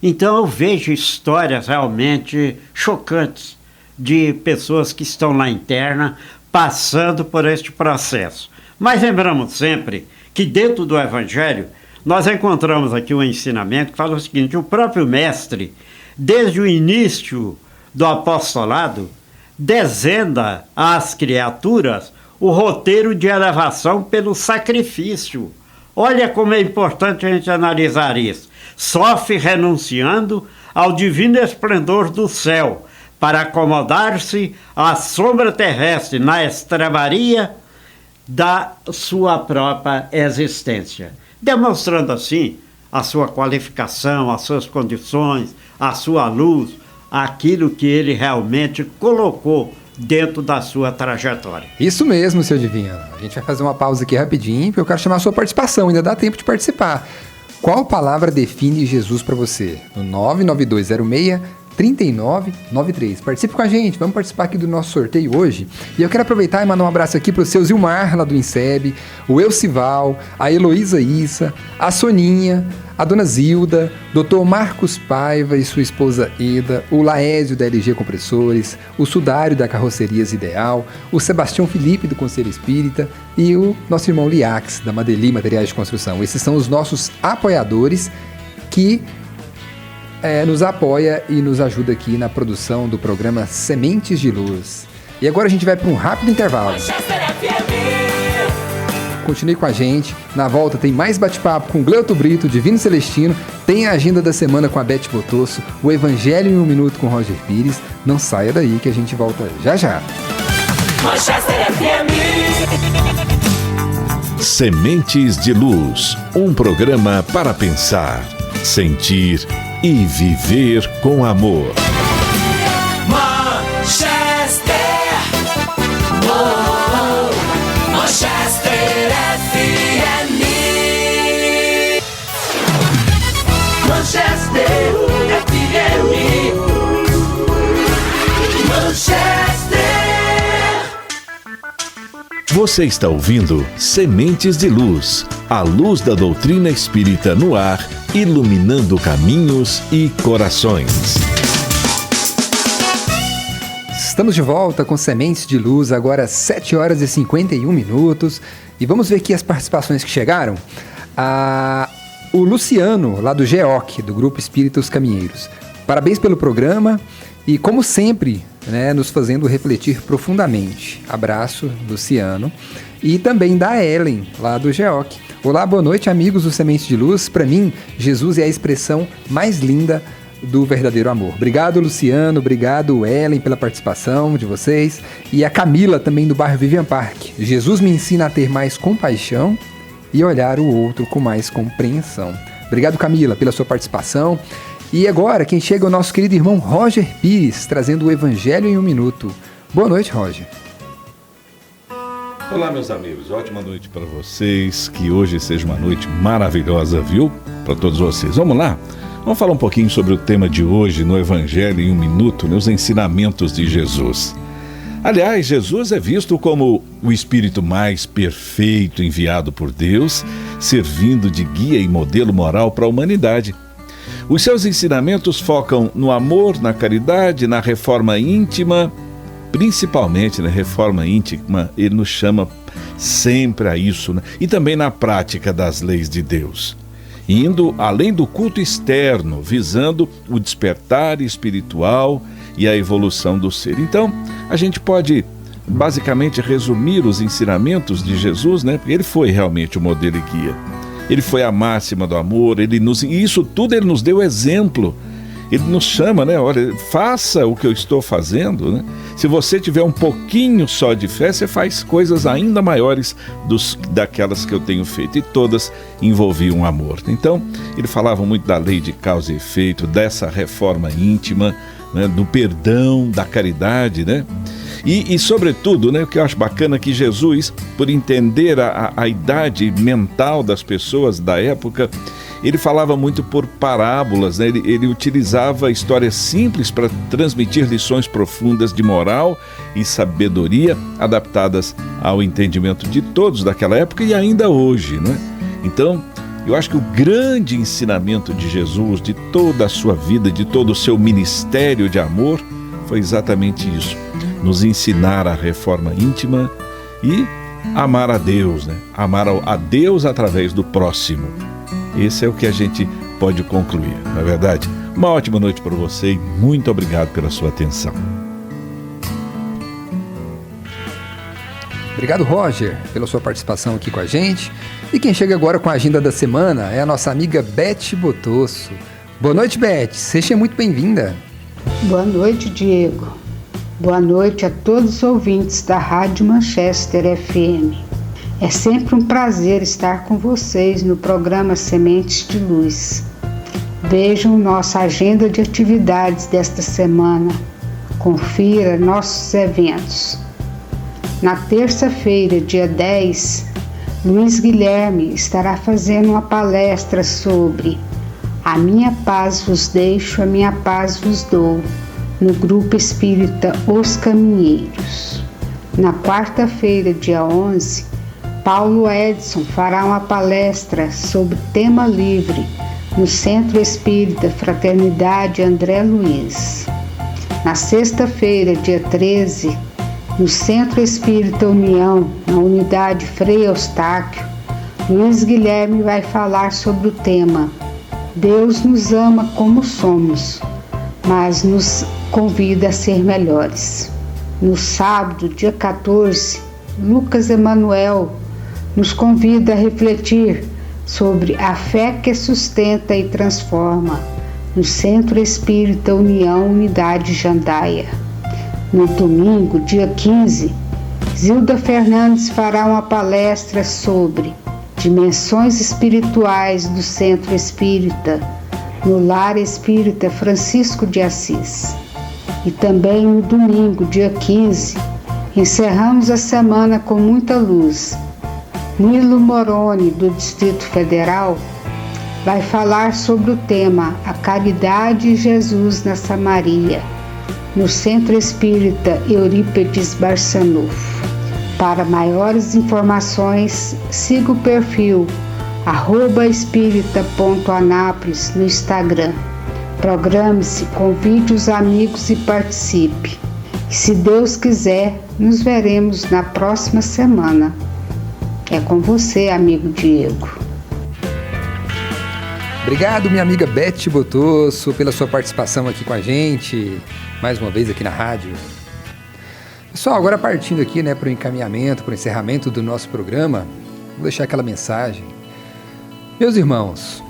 Então eu vejo histórias realmente chocantes de pessoas que estão lá interna passando por este processo. Mas lembramos sempre que dentro do evangelho nós encontramos aqui um ensinamento que fala o seguinte: o próprio mestre, desde o início do apostolado, desenha às criaturas o roteiro de elevação pelo sacrifício. Olha como é importante a gente analisar isso. Sofre renunciando ao divino esplendor do céu, para acomodar-se à sombra terrestre, na estrebaria da sua própria existência, demonstrando assim a sua qualificação, as suas condições, a sua luz, aquilo que ele realmente colocou dentro da sua trajetória. Isso mesmo, seu Divino. A gente vai fazer uma pausa aqui rapidinho, porque eu quero chamar a sua participação, ainda dá tempo de participar. Qual palavra define Jesus para você? No 99206-3993. Participe com a gente, vamos participar aqui do nosso sorteio hoje. E eu quero aproveitar e mandar um abraço aqui para o seu Zilmar, lá do INSEB, o Elcival, a Heloísa Issa, a Soninha, a Dona Zilda, Dr. Marcos Paiva e sua esposa Eda, o Laésio da LG Compressores, o Sudário da Carrocerias Ideal, o Sebastião Felipe do Conselho Espírita e o nosso irmão Liax, da Madeli Materiais de Construção. Esses são os nossos apoiadores que nos apoia e nos ajuda aqui na produção do programa Sementes de Luz. E agora a gente vai para um rápido intervalo. Continue com a gente. Na volta tem mais bate-papo com Gleuto Brito, Divino Celestino, tem a agenda da semana com a Beth Botosso, o Evangelho em um Minuto com Roger Pires. Não saia daí que a gente volta já já. Manchester FM. Sementes de Luz, um programa para pensar, sentir e viver com amor. Manchester. Oh, Manchester FM. Manchester FM. Manchester. Você está ouvindo Sementes de Luz, a luz da doutrina espírita no ar, iluminando caminhos e corações. Estamos de volta com Sementes de Luz, agora 7h51. E vamos ver aqui as participações que chegaram. O Luciano, lá do GEOC, do Grupo Espíritos Caminheiros. Parabéns pelo programa e, como sempre, nos fazendo refletir profundamente. Abraço, Luciano. E também da Ellen, lá do GEOC. Olá, boa noite, amigos do Sementes de Luz. Para mim, Jesus é a expressão mais linda do verdadeiro amor. Obrigado, Luciano. Obrigado, Ellen, pela participação de vocês. E a Camila, também do bairro Vivian Park. Jesus me ensina a ter mais compaixão e olhar o outro com mais compreensão. Obrigado, Camila, pela sua participação. E agora, quem chega é o nosso querido irmão Roger Pires, trazendo o Evangelho em um Minuto. Boa noite, Roger. Olá, meus amigos, ótima noite para vocês, que hoje seja uma noite maravilhosa, viu? Para todos vocês. Vamos lá? Vamos falar um pouquinho sobre o tema de hoje no Evangelho em um Minuto, nos ensinamentos de Jesus. Aliás, Jesus é visto como o Espírito mais perfeito enviado por Deus, servindo de guia e modelo moral para a humanidade. Os seus ensinamentos focam no amor, na caridade, na reforma íntima. Principalmente na reforma íntima, ele nos chama sempre a isso, e também na prática das leis de Deus, indo além do culto externo, visando o despertar espiritual e a evolução do ser. Então, a gente pode basicamente resumir os ensinamentos de Jesus, porque ele foi realmente o modelo e guia. Ele foi a máxima do amor, e isso tudo ele nos deu exemplo. Ele nos chama, né? Olha, faça o que eu estou fazendo, né? Se você tiver um pouquinho só de fé, você faz coisas ainda maiores daquelas que eu tenho feito. E todas envolviam amor. Então, ele falava muito da lei de causa e efeito, dessa reforma íntima, né? Do perdão, da caridade, né? E sobretudo, né, o que eu acho bacana é que Jesus, por entender a idade mental das pessoas da época, ele falava muito por parábolas, né? Ele utilizava histórias simples para transmitir lições profundas de moral e sabedoria, adaptadas ao entendimento de todos daquela época e ainda hoje, né? Então, eu acho que o grande ensinamento de Jesus, de toda a sua vida, de todo o seu ministério de amor, foi exatamente isso. Nos ensinar a reforma íntima e amar a Deus, né? Amar a Deus através do próximo. Esse é o que a gente pode concluir, não é verdade? Uma ótima noite para você e muito obrigado pela sua atenção. Obrigado, Roger, pela sua participação aqui com a gente. E quem chega agora com a agenda da semana é a nossa amiga Beth Botosso. Boa noite, Beth. Seja muito bem-vinda. Boa noite, Diego. Boa noite a todos os ouvintes da Rádio Manchester FM. É sempre um prazer estar com vocês no programa Sementes de Luz. Vejam nossa agenda de atividades desta semana. Confira nossos eventos. Na terça-feira, dia 10, Luiz Guilherme estará fazendo uma palestra sobre A Minha Paz Vos Deixo, a Minha Paz Vos Dou, no Grupo Espírita Os Caminheiros. Na quarta-feira, dia 11, Paulo Edson fará uma palestra sobre tema livre no Centro Espírita Fraternidade André Luiz. Na sexta-feira, dia 13, no Centro Espírita União, na unidade Frei Eustáquio, Luiz Guilherme vai falar sobre o tema Deus nos ama como somos, mas nos convida a ser melhores. No sábado, dia 14, Lucas Emanuel nos convida a refletir sobre a fé que sustenta e transforma, no Centro Espírita União Unidade Jandaia. No domingo, dia 15, Zilda Fernandes fará uma palestra sobre dimensões espirituais do Centro Espírita, no Lar Espírita Francisco de Assis. E também no domingo, dia 15, encerramos a semana com muita luz. Nilo Moroni, do Distrito Federal, vai falar sobre o tema A Caridade e Jesus na Samaria, no Centro Espírita Eurípedes Barçanufo. Para maiores informações, siga o perfil @espírita.anápolis no Instagram. Programe-se, convide os amigos e participe. E se Deus quiser, nos veremos na próxima semana. É com você, amigo Diego. Obrigado, minha amiga Beth Botosso, pela sua participação aqui com a gente, mais uma vez aqui na rádio. Pessoal, agora partindo aqui, né, para o encaminhamento, para o encerramento do nosso programa, vou deixar aquela mensagem. Meus irmãos,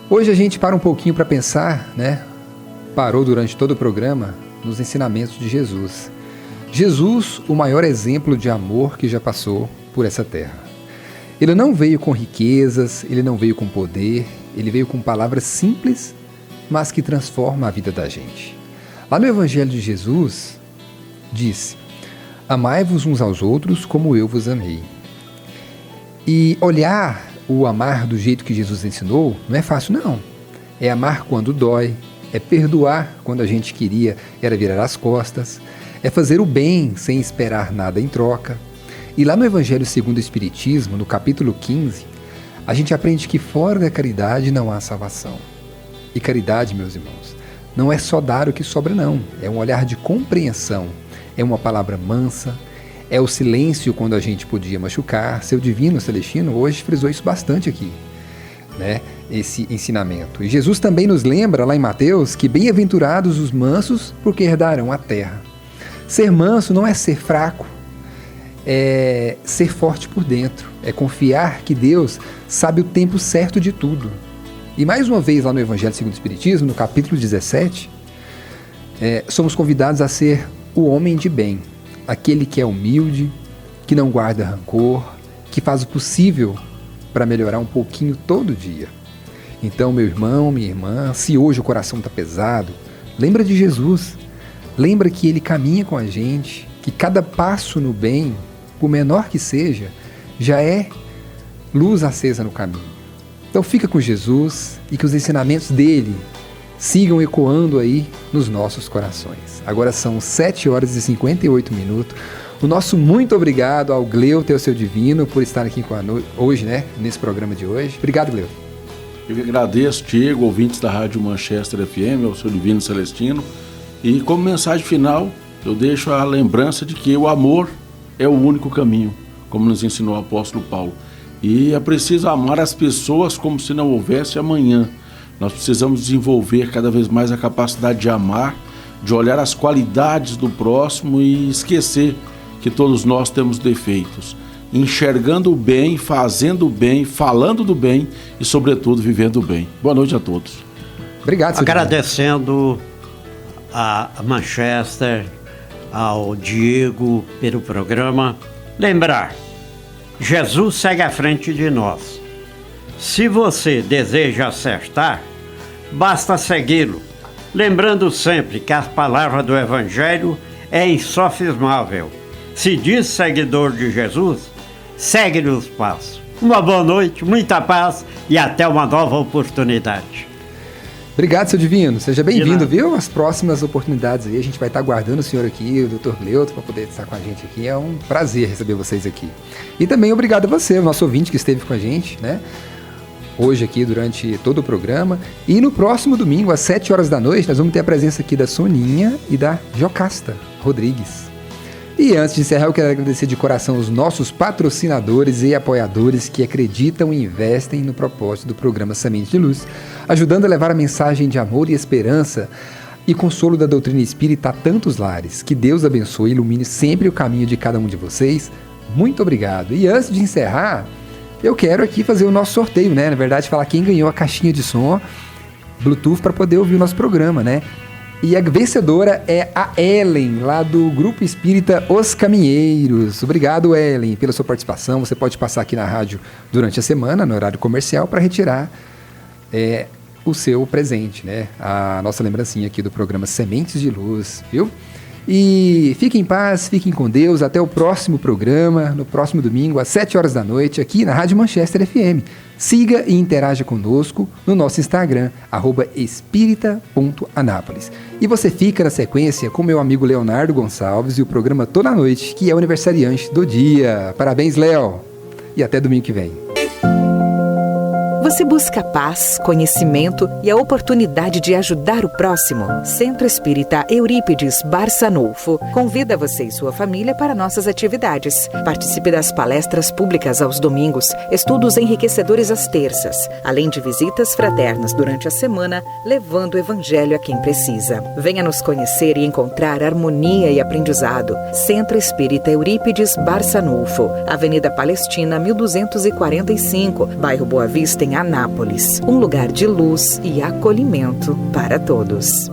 hoje a gente para um pouquinho para pensar, né, parou durante todo o programa, nos ensinamentos de Jesus. Jesus, o maior exemplo de amor que já passou por essa terra. Ele não veio com riquezas, ele não veio com poder, ele veio com palavras simples, mas que transformam a vida da gente. Lá no Evangelho de Jesus, diz: amai-vos uns aos outros como eu vos amei. E olhar o amar do jeito que Jesus ensinou não é fácil, não. É amar quando dói, é perdoar quando a gente queria era virar as costas, é fazer o bem sem esperar nada em troca. E lá no Evangelho segundo o Espiritismo, no capítulo 15, a gente aprende que fora da caridade não há salvação. E caridade, meus irmãos, não é só dar o que sobra, não. É um olhar de compreensão, é uma palavra mansa, é o silêncio quando a gente podia machucar. Seu Divino Celestino hoje frisou isso bastante aqui, né? Esse ensinamento. E Jesus também nos lembra lá em Mateus que bem-aventurados os mansos, porque herdarão a terra. Ser manso não é ser fraco, é ser forte por dentro, é confiar que Deus sabe o tempo certo de tudo. E mais uma vez lá no Evangelho segundo o Espiritismo, no capítulo 17, somos convidados a ser o homem de bem, aquele que é humilde, que não guarda rancor, que faz o possível para melhorar um pouquinho todo dia. Então, meu irmão, minha irmã, se hoje o coração está pesado, lembra de Jesus, lembra que Ele caminha com a gente, que cada passo no bem, por menor que seja, já é luz acesa no caminho. Então fica com Jesus e que os ensinamentos dele sigam ecoando aí nos nossos corações. Agora são 7h58. O nosso muito obrigado ao Gleuton e ao seu Divino por estar aqui hoje, né, nesse programa de hoje. Obrigado, Gleuton. Eu que agradeço, Diego, ouvintes da Rádio Manchester FM, ao seu Divino Celestino. E como mensagem final, eu deixo a lembrança de que o amor é o único caminho, como nos ensinou o apóstolo Paulo. E é preciso amar as pessoas como se não houvesse amanhã. Nós precisamos desenvolver cada vez mais a capacidade de amar, de olhar as qualidades do próximo e esquecer que todos nós temos defeitos. Enxergando o bem, fazendo o bem, falando do bem e, sobretudo, vivendo o bem. Boa noite a todos. Obrigado, senhor. Agradecendo a Manchester, ao Diego pelo programa. Lembrar, Jesus segue à frente de nós. Se você deseja acertar, basta segui-lo, lembrando sempre que a palavra do Evangelho é insofismável. Se diz seguidor de Jesus, segue-lhe os passos. Uma boa noite, muita paz e até uma nova oportunidade. Obrigado, seu Divino. Seja bem-vindo, viu? As próximas oportunidades aí, a gente vai estar aguardando o senhor aqui, o Dr. Gleuton, para poder estar com a gente aqui. É um prazer receber vocês aqui. E também obrigado a você, o nosso ouvinte que esteve com a gente, né? Hoje aqui durante todo o programa. E no próximo domingo, às 7h, nós vamos ter a presença aqui da Soninha e da Jocasta Rodrigues. E antes de encerrar, eu quero agradecer de coração os nossos patrocinadores e apoiadores que acreditam e investem no propósito do programa Semente de Luz, ajudando a levar a mensagem de amor e esperança e consolo da doutrina espírita a tantos lares. Que Deus abençoe e ilumine sempre o caminho de cada um de vocês. Muito obrigado. E antes de encerrar, eu quero aqui fazer o nosso sorteio, né? Na verdade, falar quem ganhou a caixinha de som Bluetooth para poder ouvir o nosso programa, né? E a vencedora é a Ellen, lá do Grupo Espírita Os Caminheiros. Obrigado, Ellen, pela sua participação. Você pode passar aqui na rádio durante a semana, no horário comercial, para retirar o seu presente, né? A nossa lembrancinha aqui do programa Sementes de Luz, viu? E fiquem em paz, fiquem com Deus. Até o próximo programa, no próximo domingo, às 7h, aqui na Rádio Manchester FM. Siga e interaja conosco no nosso Instagram, @espírita.anápolis. E você fica na sequência com meu amigo Leonardo Gonçalves e o programa Toda Noite, que é o aniversariante do dia. Parabéns, Léo! E até domingo que vem. Você busca paz, conhecimento e a oportunidade de ajudar o próximo? Centro Espírita Eurípides Barçanufo convida você e sua família para nossas atividades. Participe das palestras públicas aos domingos, estudos enriquecedores às terças, além de visitas fraternas durante a semana, levando o Evangelho a quem precisa. Venha nos conhecer e encontrar harmonia e aprendizado. Centro Espírita Eurípides Barçanufo, Avenida Palestina, 1245, bairro Boa Vista, em Anápolis, um lugar de luz e acolhimento para todos.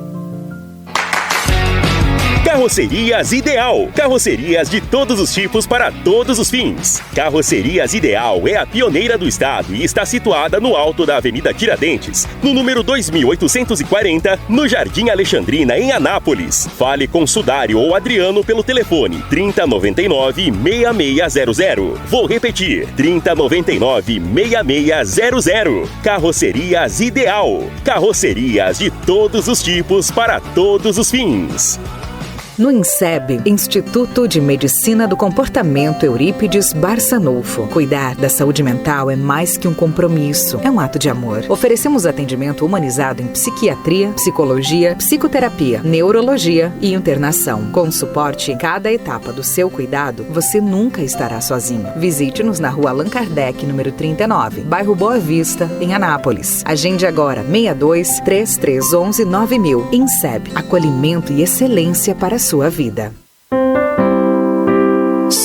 Carrocerias Ideal. Carrocerias de todos os tipos para todos os fins. Carrocerias Ideal é a pioneira do estado e está situada no alto da Avenida Tiradentes, no número 2840, no Jardim Alexandrina, em Anápolis. Fale com Sudário ou Adriano pelo telefone 3099-6600. Vou repetir, 3099-6600. Carrocerias Ideal. Carrocerias de todos os tipos para todos os fins. No INSEB, Instituto de Medicina do Comportamento Eurípides Barçanufo. Cuidar da saúde mental é mais que um compromisso, é um ato de amor. Oferecemos atendimento humanizado em psiquiatria, psicologia, psicoterapia, neurologia e internação. Com suporte em cada etapa do seu cuidado, você nunca estará sozinho. Visite-nos na rua Allan Kardec, número 39, bairro Boa Vista, em Anápolis. Agende agora, 62-3311-9000. INSEB, acolhimento e excelência para a sua vida.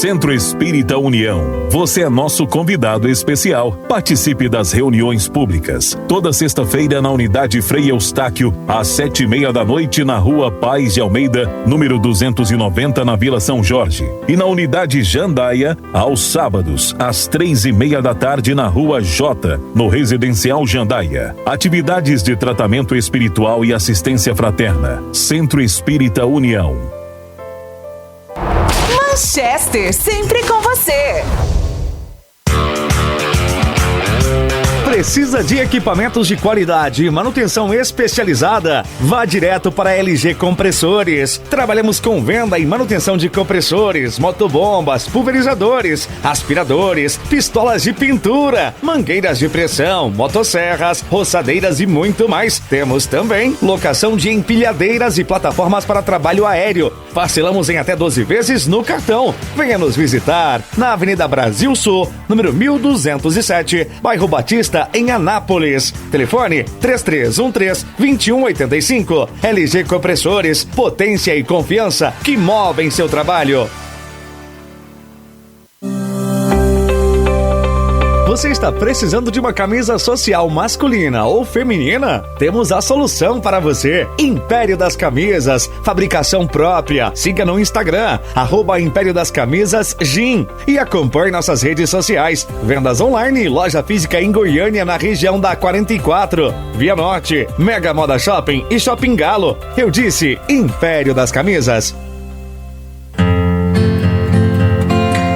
Centro Espírita União. Você é nosso convidado especial. Participe das reuniões públicas. Toda sexta-feira na Unidade Frei Eustáquio, às 19h30 na Rua Paz de Almeida, número 290, na Vila São Jorge. E na Unidade Jandaia, aos sábados, às 15h30 na Rua J, no Residencial Jandaia. Atividades de tratamento espiritual e assistência fraterna. Centro Espírita União. Manchester, sempre com você. Precisa de equipamentos de qualidade e manutenção especializada? Vá direto para a LG Compressores. Trabalhamos com venda e manutenção de compressores, motobombas, pulverizadores, aspiradores, pistolas de pintura, mangueiras de pressão, motosserras, roçadeiras e muito mais. Temos também locação de empilhadeiras e plataformas para trabalho aéreo. Parcelamos em até 12 vezes no cartão. Venha nos visitar na Avenida Brasil Sul, número 1207, bairro Batista, em Anápolis. Telefone 3313-2185. LG Compressores, potência e confiança que movem seu trabalho. Você está precisando de uma camisa social masculina ou feminina? Temos a solução para você. Império das Camisas, fabricação própria. Siga no Instagram, @Império das Camisas GIM. E acompanhe nossas redes sociais. Vendas online, loja física em Goiânia, na região da 44. Via Norte, Mega Moda Shopping e Shopping Galo. Eu disse Império das Camisas.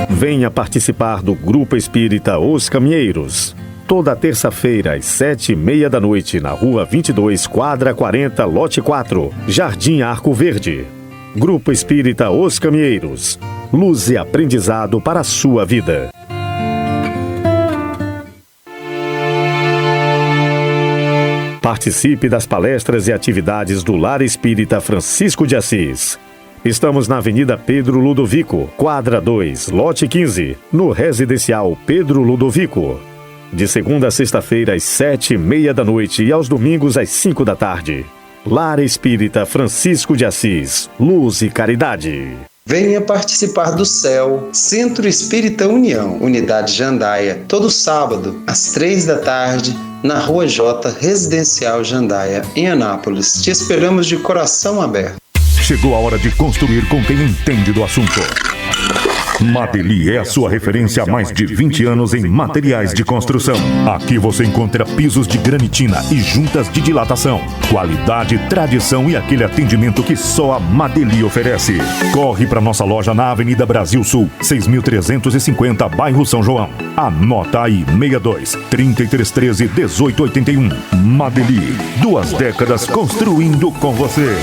Venha participar do Grupo Espírita Os Caminheiros. Toda terça-feira, às 19h30 na Rua 22, Quadra 40, Lote 4, Jardim Arco Verde. Grupo Espírita Os Caminheiros. Luz e aprendizado para a sua vida. Participe das palestras e atividades do Lar Espírita Francisco de Assis. Estamos na Avenida Pedro Ludovico, Quadra 2, Lote 15, no Residencial Pedro Ludovico. De segunda a sexta-feira, às 19h30 e aos domingos, às 5 da tarde. Lar Espírita Francisco de Assis, Luz e Caridade. Venha participar do CEL, Centro Espírita União, Unidade Jandaia, todo sábado, às 3 da tarde, na Rua J, Residencial Jandaia, em Anápolis. Te esperamos de coração aberto. Chegou a hora de construir com quem entende do assunto. Madeli é a sua referência há mais de 20 anos em materiais de construção. Aqui você encontra pisos de granitina e juntas de dilatação. Qualidade, tradição e aquele atendimento que só a Madeli oferece. Corre para nossa loja na Avenida Brasil Sul, 6.350, bairro São João. Anota aí, 62-3313-1881. Madeli, 2 décadas construindo com você.